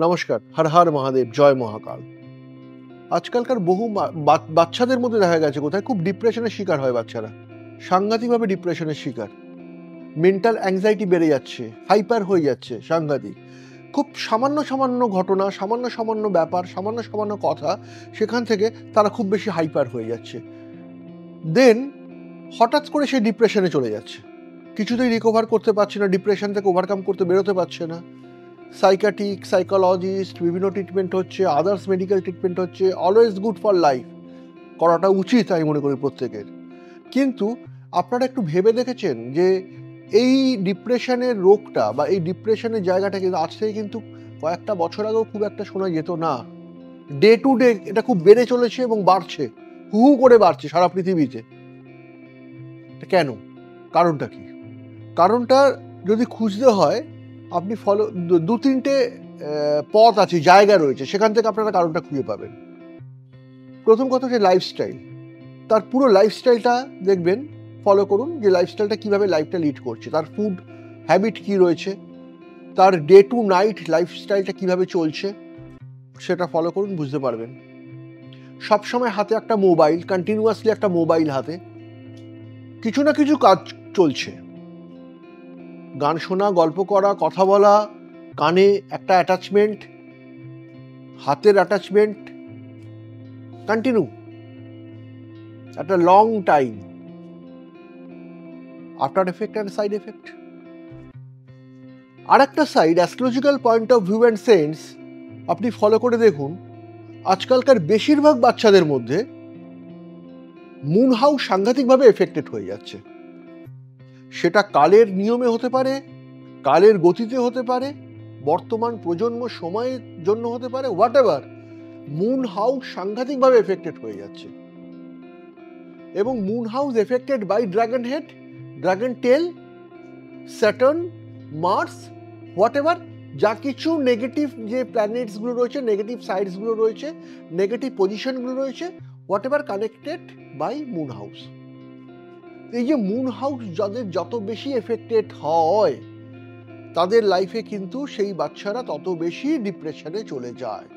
নমস্কার, হর হর মহাদেব, জয় মহাকাল। আজকালকার বহু বাচ্চাদের মধ্যে দেখা গেছে কোথায় খুব ডিপ্রেশনের শিকার হয় বাচ্চারা, সাংঘাতিকভাবে ডিপ্রেশনের শিকার। মেন্টাল অ্যাংজাইটি বেড়ে যাচ্ছে, হাইপার হয়ে যাচ্ছে সাংঘাতিক। খুব সামান্য সামান্য ঘটনা, সামান্য সামান্য ব্যাপার, সামান্য সামান্য কথা, সেখান থেকে তারা খুব বেশি হাইপার হয়ে যাচ্ছে। দেন হঠাৎ করে সে ডিপ্রেশনে চলে যাচ্ছে, কিছুতেই রিকভার করতে পারছে না, ডিপ্রেশন থেকে ওভারকাম করতে বেরোতে পারছে না। সাইকাটিক, সাইকোলজিস্ট, বিভিন্ন ট্রিটমেন্ট হচ্ছে, আদার্স মেডিকেল ট্রিটমেন্ট হচ্ছে, অলওয়েজ গুড ফর লাইফ, করাটা উচিত আমি মনে করি প্রত্যেকের। কিন্তু আপনারা একটু ভেবে দেখেছেন যে এই ডিপ্রেশনের রোগটা বা এই ডিপ্রেশনের জায়গাটা কিন্তু আজ থেকে কিন্তু কয়েকটা বছর আগেও খুব একটা শোনা যেত না। ডে টু ডে এটা খুব বেড়ে চলেছে এবং বাড়ছে, হু হু করে বাড়ছে সারা পৃথিবীতে। কেন? কারণটা কি? কারণটা যদি খুঁজতে হয়, আপনি দু তিনটে পথ আছে, জায়গা রয়েছে, সেখান থেকে আপনারা কারণটা খুঁজে পাবেন। প্রথম কথা হচ্ছে লাইফস্টাইল। তার পুরো লাইফস্টাইলটা দেখবেন, ফলো করুন যে লাইফস্টাইলটা কীভাবে লাইফটা লিড করছে, তার ফুড হ্যাবিট কী রয়েছে, তার ডে টু নাইট লাইফস্টাইলটা কীভাবে চলছে, সেটা ফলো করুন, বুঝতে পারবেন। সবসময় হাতে একটা মোবাইল, কন্টিনিউয়াসলি একটা মোবাইল হাতে, কিছু না কিছু কাজ চলছে, গান শোনা, গল্প করা, কথা বলা, কানে একটা অ্যাটাচমেন্ট, হাতের অ্যাটাচমেন্ট, কন্টিনিউ একটা long time. After effect and side effect. আর একটা side, astrological point of view and sense, আপনি ফলো করে দেখুন, আজকালকার বেশিরভাগ বাচ্চাদের মধ্যে মুন হাউস সাংঘাতিকভাবে এফেক্টেড হয়ে যাচ্ছে। সেটা কালের নিয়মে হতে পারে, কালের গতিতে হতে পারে, বর্তমান প্রজন্ম সময়ের জন্য হতে পারে, হোয়াট এভার, মুন হাউস সাংঘাতিকভাবে এফেক্টেড হয়ে যাচ্ছে। এবং moon house affected by dragon head, dragon tail, Saturn, Mars, whatever, যা কিছু নেগেটিভ যে প্ল্যানেটসগুলো রয়েছে, নেগেটিভ সাইডসগুলো রয়েছে, নেগেটিভ পজিশনগুলো রয়েছে, whatever connected by moon house. এই যে মুন হাউস যাদের যত বেশি এফেক্টেড হয়, তাদের লাইফে কিন্তু সেই বাচ্চারা তত বেশি ডিপ্রেশনে চলে যায়,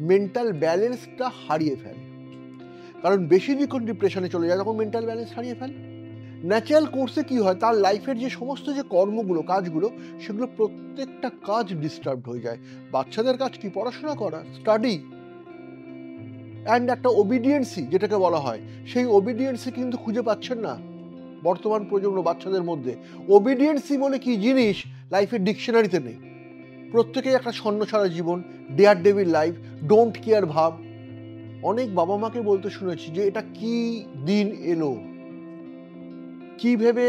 মেন্টাল ব্যালেন্সটা হারিয়ে ফেলে। কারণ বেশি যখন ডিপ্রেশনে চলে যায় তখন মেন্টাল ব্যালেন্স হারিয়ে ফেলে। ন্যাচারাল কোর্সে কি হয়, তার লাইফের যে সমস্ত যে কর্মগুলো, কাজগুলো, সেগুলো প্রত্যেকটা কাজ ডিস্টার্বড হয়ে যায়। বাচ্চাদের কাজ কি? পড়াশোনা করা, স্টাডি, অ্যান্ড একটা ওবিডিয়েন্সি যেটাকে বলা হয়, সেই ওবিডিয়েন্সি কিন্তু খুঁজে পাচ্ছেন না বর্তমান প্রজন্ম বাচ্চাদের মধ্যে। ওবিডিয়েন্সি বলে কি জিনিস লাইফের ডিকশনারিতে নেই। প্রত্যেকেই একটা ছন্নছাড়া জীবন, daredevil life, don't care ভাব। অনেক বাবা মাকে বলতে শুনেছি যে এটা কি দিন এলো, কি ভেবে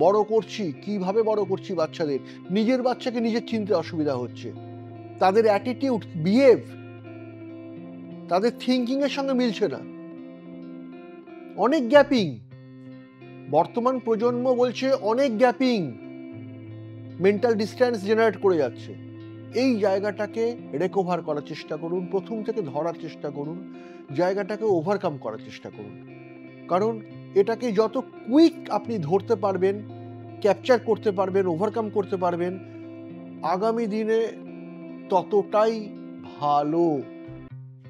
বড় করছি, কিভাবে বড় করছি বাচ্চাদের। নিজের বাচ্চাকে নিজের চিনতে অসুবিধা হচ্ছে, তাদের অ্যাটিটিউড, বিহেভ, তাদের থিঙ্কিং এর সঙ্গে মিলছে না, অনেক গ্যাপিং। বর্তমান প্রজন্ম বলছে অনেক গ্যাপিং, মেন্টাল ডিস্ট্যান্স জেনারেট করে যাচ্ছে। এই জায়গাটাকে রিকভার করার চেষ্টা করুন, প্রথম থেকে ধরার চেষ্টা করুন, জায়গাটাকে ওভারকাম করার চেষ্টা করুন। কারণ এটাকে যত কুইক আপনি ধরতে পারবেন, ক্যাপচার করতে পারবেন, ওভারকাম করতে পারবেন, আগামী দিনে ততটাই ভালো।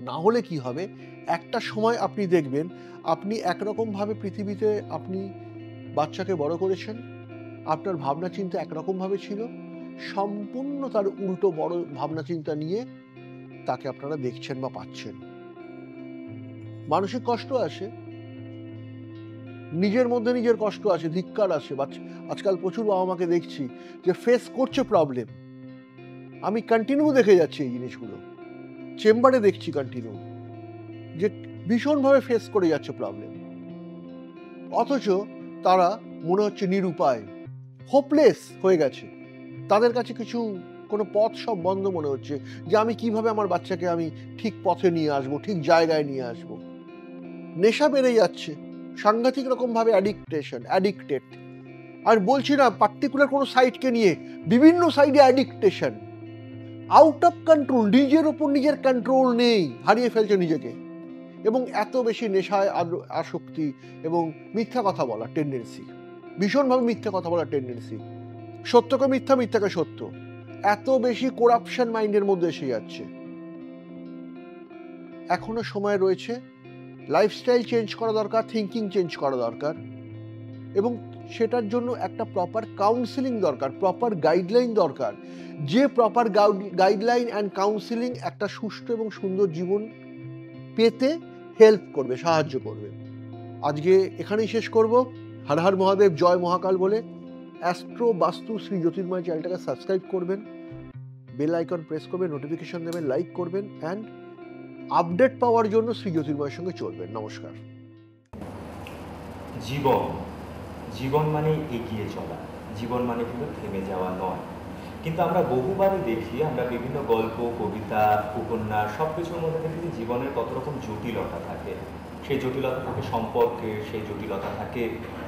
না হলে কি হবে, একটা সময় আপনি দেখবেন আপনি একরকমভাবে পৃথিবীতে আপনি বাচ্চাকে বড় করেছেন, আপনার ভাবনা চিন্তা একরকমভাবে ছিল, সম্পূর্ণ তার উল্টো বড় ভাবনা চিন্তা নিয়ে তাকে আপনারা দেখছেন বা পাচ্ছেন। মানসিক কষ্ট আসে, নিজের মধ্যে নিজের কষ্ট আসে, ধিক্কার আসে। আজকাল প্রচুর বাবা মাকে দেখছি যে ফেস করছে প্রবলেম। আমি কন্টিনিউ দেখে যাচ্ছি এই জিনিসগুলো, চেম্বারে দেখছি কন্টিনিউ যে ভীষণভাবে ফেস করে যাচ্ছে প্রবলেম, অথচ তারা মনে হচ্ছে নিরুপায়, হোপলেস হয়ে গেছে। তাদের কাছে কোনো পথ সব বন্ধ মনে হচ্ছে যে আমি কিভাবে আমার বাচ্চাকে আমি ঠিক পথে নিয়ে আসবো, ঠিক জায়গায় নিয়ে আসবো। নেশা বেড়ে যাচ্ছে সাংঘাতিক রকমভাবে, অ্যাডিক্টেড। আর বলছি না পার্টিকুলার কোনো সাইডকে নিয়ে, বিভিন্ন সাইডে অ্যাডিকটেশন, আউট অফ কন্ট্রোল, নিজের ওপর নিজের কন্ট্রোল নেই, হারিয়ে ফেলছে নিজেকে। এবং এত বেশি নেশায় আসক্তি এবং মিথ্যা কথা বলার টেন্ডেন্সি, ভীষণভাবে মিথ্যা কথা বলার টেন্ডেন্সি, সত্যকে মিথ্যা, মিথ্যাকে সত্য, এত বেশি করাপশন মাইন্ডের মধ্যে এসে যাচ্ছে। এখনো সময় রয়েছে, লাইফস্টাইল চেঞ্জ করা দরকার, থিঙ্কিং চেঞ্জ করা দরকার, এবং সেটার জন্য একটা প্রপার কাউন্সিলিং দরকার, প্রপার গাইডলাইন দরকার, যে প্রপার গাইডলাইন অ্যান্ড কাউন্সিলিং একটা সুষ্ঠু এবং সুন্দর জীবন পেতে হেল্প করবে, সাহায্য করবে। আজকে এখানেই শেষ করব। হর হর মহাদেব, জয় মহাকাল বলে অ্যাস্ট্রো বাস্তু শ্রী জ্যোতির্ময় চ্যানেলটাকে সাবস্ক্রাইব করবেন, বেল আইকন প্রেস করবেন, নোটিফিকেশন দেবেন, লাইক করবেন, অ্যান্ড আপডেট পাওয়ার জন্য শ্রী জ্যোতির্ময়ের সঙ্গে চলবেন। নমস্কার। জীবন মানে এগিয়ে চলা, জীবন মানে কিন্তু থেমে যাওয়া নয়। কিন্তু আমরা বহুবারই দেখি, আমরা বিভিন্ন গল্প, কবিতা, উপন্যাস সব কিছুর মধ্যে দেখি যে জীবনের কত রকম জটিলতা থাকে। সেই জটিলতা থাকে সম্পর্কের, সেই জটিলতা থাকে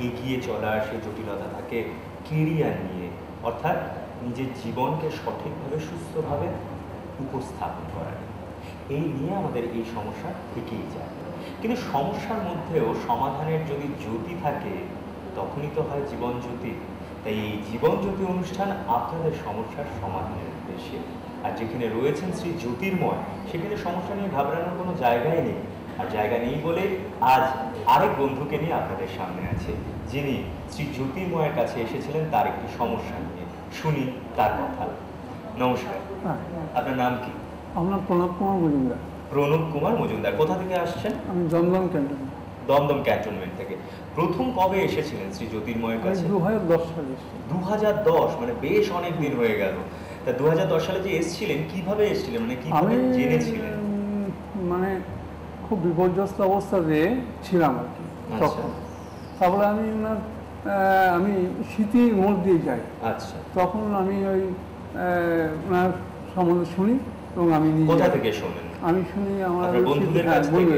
এগিয়ে চলার, সেই জটিলতা থাকে কেরিয়ার নিয়ে, অর্থাৎ নিজের জীবনকে সঠিকভাবে সুস্থভাবে উপস্থাপন করার। এই নিয়ে আমাদের এই সমস্যা থেকেই যায়। কিন্তু সমস্যার মধ্যেও সমাধানের যদি জ্যোতি থাকে তখনই তো হয় জীবন জ্যোতি। তাই এই জীবন জ্যোতি অনুষ্ঠান আপনাদের সমস্যার সমাধানের উদ্দেশ্যে। আর যেখানে রয়েছেন শ্রী জ্যোতির্ময়, সেখানে সমস্যা নিয়ে ঘাবড়ানোর কোনো জায়গাই নেই। আর জায়গা নেই বলে আজ আরেক বন্ধুকে নিয়ে আপনাদের সামনে আছে, যিনি শ্রী জ্যোতির্ময়ের কাছে এসেছিলেন তার একটি সমস্যা নিয়ে। শুনি তার কথা। নমস্কার, আপনার নাম কি? আমার প্রণব কুমার মজুমদার। প্রণব কুমার মজুমদার। কোথা থেকে আসছেন? আমি দমদম ক্যান্টনমেন্ট। দমদম ক্যান্টনমেন্ট থেকে। প্রথম কবে এসেছিলেন শ্রী জ্যোতির্ময়ের কাছে? 2010 সালে। 2010, মানে বেশ অনেক দিন হয়ে গেল। তা 2010 সালে যে এসেছিলেন, কিভাবে এসেছিলেন, মানে কিভাবে জেনেছিলেন? মানে খুব বিপর্যস্ত অবস্থাতে ছিলাম আর কি তখন। তারপরে আমি স্মৃতির মোড় দিয়ে যাই। আচ্ছা। তখন আমি ওই ওনার সম্বন্ধে শুনি এবং আমি কোথা থেকে শোনেন? আমি শুনি আমার বন্ধুদের কাছ থেকে।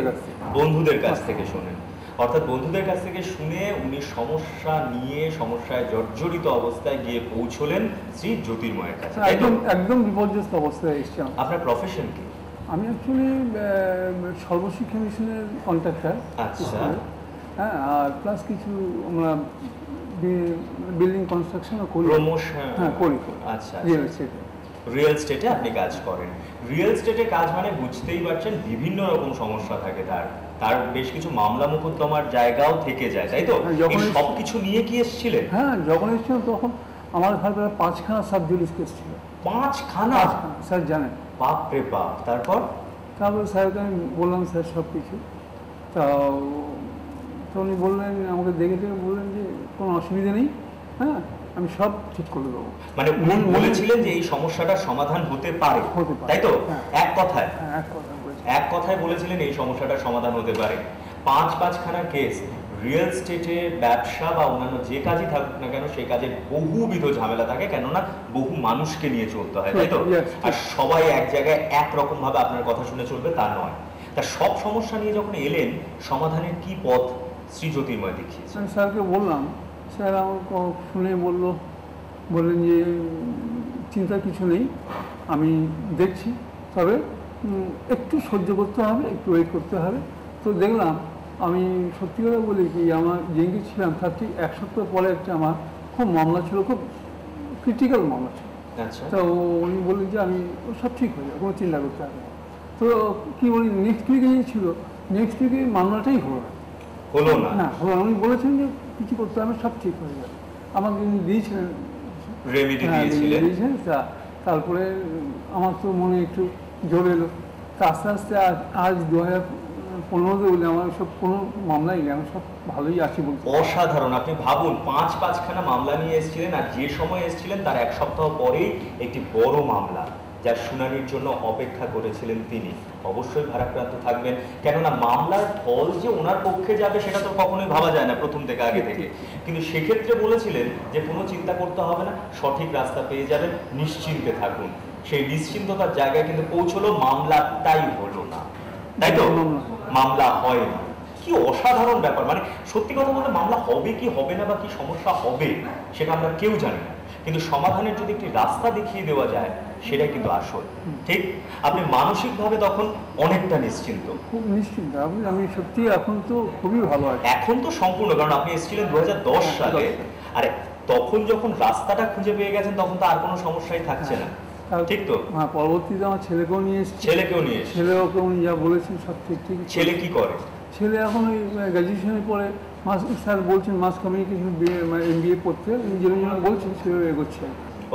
বন্ধুদের কাছ থেকে শোনেন, অর্থাৎ বন্ধুদের কাছ থেকে শুনে উনি সমস্যা নিয়ে সমস্যায় জর্জরিত অবস্থায় গিয়ে পৌঁছলেন শ্রী জ্যোতির্ময়ের কাছে। একদম বিপর্যস্ত অবস্থায় এসেছিলাম। আপনার প্রফেশন কি? আমি অ্যাকচুয়ালি সর্বশিক্ষা মিশনের কন্ট্রাক্টর। আচ্ছা। হ্যাঁ, আর প্লাস কিছু আমরা বিল্ডিং কনস্ট্রাকশনও করি। হ্যাঁ, করি। আচ্ছা। রিয়েল স্টেটে আপনি কাজ করেন। রিয়েল স্টেটে কাজ মানে বুঝতেই পারছেন বিভিন্ন রকম সমস্যা থাকে, তার বেশ কিছু মামলা মোকদ্দমার জায়গাও থেকে যায়, তাই তো? সব কিছু নিয়ে কি এসেছিলেন? হ্যাঁ, যখন এসেছিলাম তখন আমার ঘরে প্রায় 5খানা সাবজুডিস কেস ছিল। 5খানা? স্যার জানেন। বাপ রে বাপ। তারপর স্যারকে আমি বললাম স্যার সব কিছু, তো উনি বললেন, আমাকে দেখে বললেন যে কোনো অসুবিধা নেই, হ্যাঁ আমি সব ঠিক করে দেবো। মানে উনি বলেছিলেন যে এই সমস্যাটার সমাধান হতে পারে, তাই তো? এক কথায় বলেছিলেন এই সমস্যাটার সমাধান হতে পারে। 5খানা কেস। রিয়েল স্টেটে ব্যবসা বা অন্যান্য যে কাজই থাকুক না কেন, সেই কাজে বহুবিধ ঝামেলা থাকে, কেননা বহু মানুষকে নিয়ে চলতে হয়, তাই তো? আর সবাই এক জায়গায় একরকম ভাবে আপনার কথা শুনে চলবে তা নয়। তা সব সমস্যা নিয়ে যখন এলেন, সমাধানের কি পথ শ্রী জ্যোতির্ময় দেখিয়েছেন? স্যারকে বললাম, স্যার আমাকে শুনে বললেন যে চিন্তার কিছু নেই, আমি দেখছি, তবে একটু সহ্য করতে হবে, একটু ওয়েট করতে হবে। তো দেখলাম, আমি সত্যি কথা বলি কি, আমার যেদিকে ছিলাম তার ঠিক 1 সপ্তাহ পরে একটা আমার খুব মামলা ছিল, খুব ক্রিটিক্যাল মামলা ছিল। তো উনি বললেন যে আমি সব ঠিক হয়ে যাবে, কোনো চিন্তা করতে হবে। তো কি বলি, নেক্সট উইকে ছিল, নেক্সট উইকে মামলাটাই হলো না। উনি বলেছেন যে কিছু করতে হবে, সব ঠিক হয়ে যাবে। আমাকে দিয়েছিলেন রেমেডি দিয়েছিলেন। তারপরে আমার তো মনে একটু জোর এলো। তা আস্তে আস্তে আজ 2015-তে বলে আমার সব কোনো মামলাই নেই, আমি সব ভালোই আছি বলতে। অসাধারণ। আপনি ভাবুন, 5খানা মামলা নিয়ে এসেছিলেন, আর যে সময় এসেছিলেন তার 1 সপ্তাহ পরেই একটি বড় মামলা যার শুনানির জন্য অপেক্ষা করেছিলেন তিনি। অবশ্যই ভারাক্রান্ত থাকবেন, কেননা মামলার ফল যে ওনার পক্ষে যাবে সেটা তো কখনোই ভাবা যায় না প্রথম থেকে, আগে থেকে। কিন্তু সেক্ষেত্রে বলেছিলেন যে কোনো চিন্তা করতে হবে না, সঠিক রাস্তা পেয়ে যাবেন, নিশ্চিন্তে থাকুন। সেই নিশ্চিন্ততার জায়গায় কিন্তু পৌঁছলো, মামলাটাই হলো না, তাই তো? মামলা হয়নি। কি অসাধারণ ব্যাপার। মানে সত্যি কথা বলতে, মামলা হবে কি হবে না বা কি সমস্যা হবে সেটা আমরা কেউ জানি না, কিন্তু সমাধানের যদি একটি রাস্তা দেখিয়ে দেওয়া যায় সেটাই কিন্তু আসল। ঠিক? আপনি মানসিকভাবে তখন অনেকটা নিশ্চিন্ত। খুব নিশ্চিন্ত আমি সত্যি। এখন তো খুবই ভালো আছে। এখন তো সম্পূর্ণ, কারণ আপনি এসেছিলেন 2010 সালে। আরে তখন যখন রাস্তাটা খুঁজে পেয়ে গেছেন, তখন তো আর কোনো সমস্যাই থাকছে না। ঠিক তো? হ্যাঁ, পরবর্তীতে আমার ছেলেকেও নিয়ে এসেছি। নিয়ে এসেছে। ছেলেকে উনি যা বলেছেন সব ঠিক ঠিক। ছেলে কি করে? ছেলে এখন ওই গ্র্যাজুয়েশনের পরে স্যার বলছেন মাস কমিউনিকেশন MBA পড়তে, উনি যেরকম বলছেন সেভাবে এগোচ্ছে।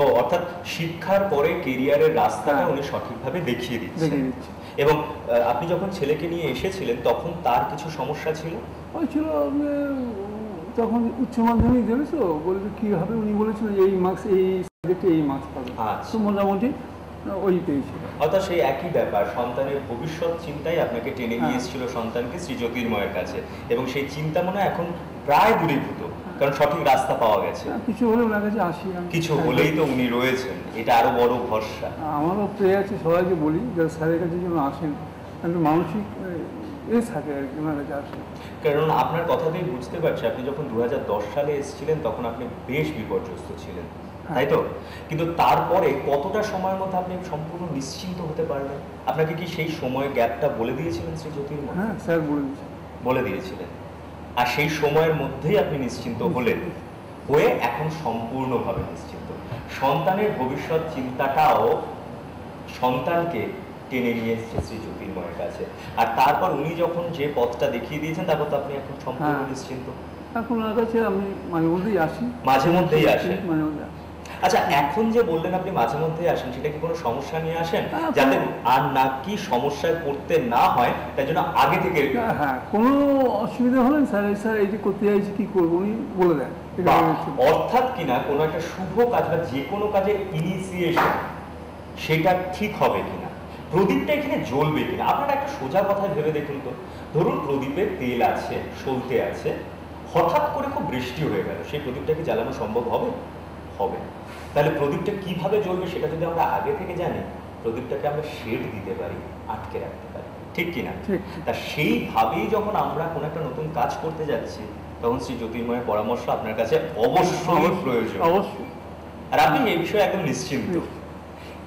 ও, অর্থাৎ শিক্ষার পরে কেরিয়ারের রাস্তাটা উনি সঠিকভাবে দেখিয়ে দিচ্ছে। এবং আপনি যখন ছেলেকে নিয়ে এসেছিলেন তখন তার কিছু সমস্যা ছিল? ওই ছিল তখন উচ্চ মাধ্যমিক দেবে, তো বলবে কী হবে, উনি বলেছিলেন এই মার্কস এই সাবজেক্টে এই মার্কস পাবে। তো মোটামুটি ওই পেয়েছিল। অর্থাৎ সেই একই ব্যাপার, সন্তানের ভবিষ্যৎ চিন্তাই আপনাকে টেনে নিয়ে এসেছিল সন্তানকে শ্রী জ্যোতির্ময়ের কাছে, এবং সেই চিন্তা মনে হয় এখন প্রায় দূরীভূত, কারণ সঠিক রাস্তা পাওয়া গেছে। কিছু হলে ওনার কাছে আসি, কিছু হলেই তো উনি রয়েছেন, এটা আরো বড় ভরসা। আমারও প্রেয়ার আছে, সবাইকে বলি যে স্যারের কাছে যেন আসেন, একটু মানসিক থাকে আর কি ওনার কাছে আসেন। কারণ আপনার কথাতেই বুঝতে পারছি, আপনি যখন 2010 সালে এসেছিলেন তখন আপনি বেশ বিপর্যস্ত ছিলেন, তাই তো? কিন্তু তারপরে কতটা সময়ের মধ্যে আপনি সম্পূর্ণ নিশ্চিন্ত হতে পারলেন? আপনাকে কি সেই সময় গ্যাপটা বলে দিয়েছিলেন শ্রী জ্যোতির্ময়? হ্যাঁ স্যার বলে দিয়েছিলেন, আর সেই সময়ের মধ্যেই আপনি নিশ্চিন্ত হলেন, হয়ে এখন সম্পূর্ণভাবে নিশ্চিন্ত। সন্তানের ভবিষ্যৎ চিন্তাটাও সন্তানকে টেনে নিয়ে এসেছে শ্রী জ্যোতির্ময়ের কাছে, আর তারপর উনি যখন যে পথটা দেখিয়ে দিয়েছেন তারপর তো আপনি এখন সম্পূর্ণ নিশ্চিন্ত। এখন ওনার কাছে আমি মাঝে মধ্যেই আসি। মাঝে মধ্যেই আসেন? আচ্ছা, এখন যে বললেন আপনি মাঝে মধ্যেই আসেন, সেটা কি কোনো সমস্যা নিয়ে আসেন, যাতে আর না কি সমস্যায় পড়তে না হয় তাই জন্য আগে থেকে? হ্যাঁ, কোনো অসুবিধা হলে স্যার এই যে করতে চাইছি কি করবো উনি বলে দেন। অর্থাৎ কিনা কোনো একটা শুভ কাজ বা যে কোনো কাজের ইনিশিয়েশন সেটা ঠিক হবে কিনা, প্রদীপটা এখানে জ্বলবে কিনা। আপনারা একটা সোজা কথা ভেবে দেখুন তো, ধরুন প্রদীপের তেল আছে, সলতে আছে, হঠাৎ করে খুব বৃষ্টি হয়ে গেল, সেই প্রদীপটা কি জ্বালানো সম্ভব হবে? হবে। তাহলে প্রদীপটা কিভাবে জ্বলবে সেটা যদি আমরা আগে থেকে জানি, প্রদীপটাকে আমরা শেড দিতে পারি, আটকে রাখতে পারি, ঠিক কিনা? তা সেইভাবেই যখন আমরা কোনো একটা নতুন কাজ করতে যাচ্ছি তখন শ্রী জ্যোতির্ময়ের পরামর্শ আপনার কাছে অবশ্যই প্রয়োজন। অবশ্যই। আর আপনি এই বিষয়ে একদম নিশ্চিন্ত।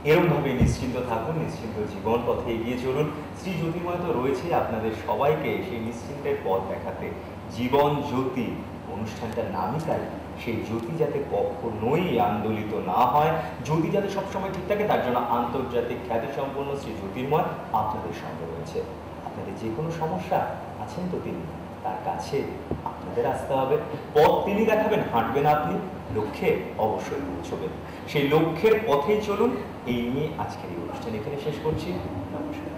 এরকম ভাবে নিশ্চিন্ত থাকুন, নিশ্চিন্ত জীবন পথে এগিয়ে চলুন। শ্রী জ্যোতির্ময় তো রয়েছে আপনাদের সবাইকে সেই নিশ্চিন্তের পথ দেখাতে। জীবন জ্যোতি অনুষ্ঠানটার নামই তাই, সেই জ্যোতি যাতে কখনোই আন্দোলিত না হয়, জ্যোতি যাতে সবসময় ঠিক থাকে, তার জন্য আন্তর্জাতিক খ্যাতিসম্পন্ন শ্রী জ্যোতির্ময় আপনাদের সঙ্গে রয়েছে। আপনাদের যে কোনো সমস্যা আছেন তো তিনি, তার কাছে আপনাদের আসতে হবে। পথ তিনি দেখাবেন, হাঁটবেন আপনি, লক্ষ্যে অবশ্যই পৌঁছবেন। সেই লক্ষ্যের পথেই চলুন, এই নিয়ে আজকের এই অনুষ্ঠান এখানে শেষ করছি। নমস্কার।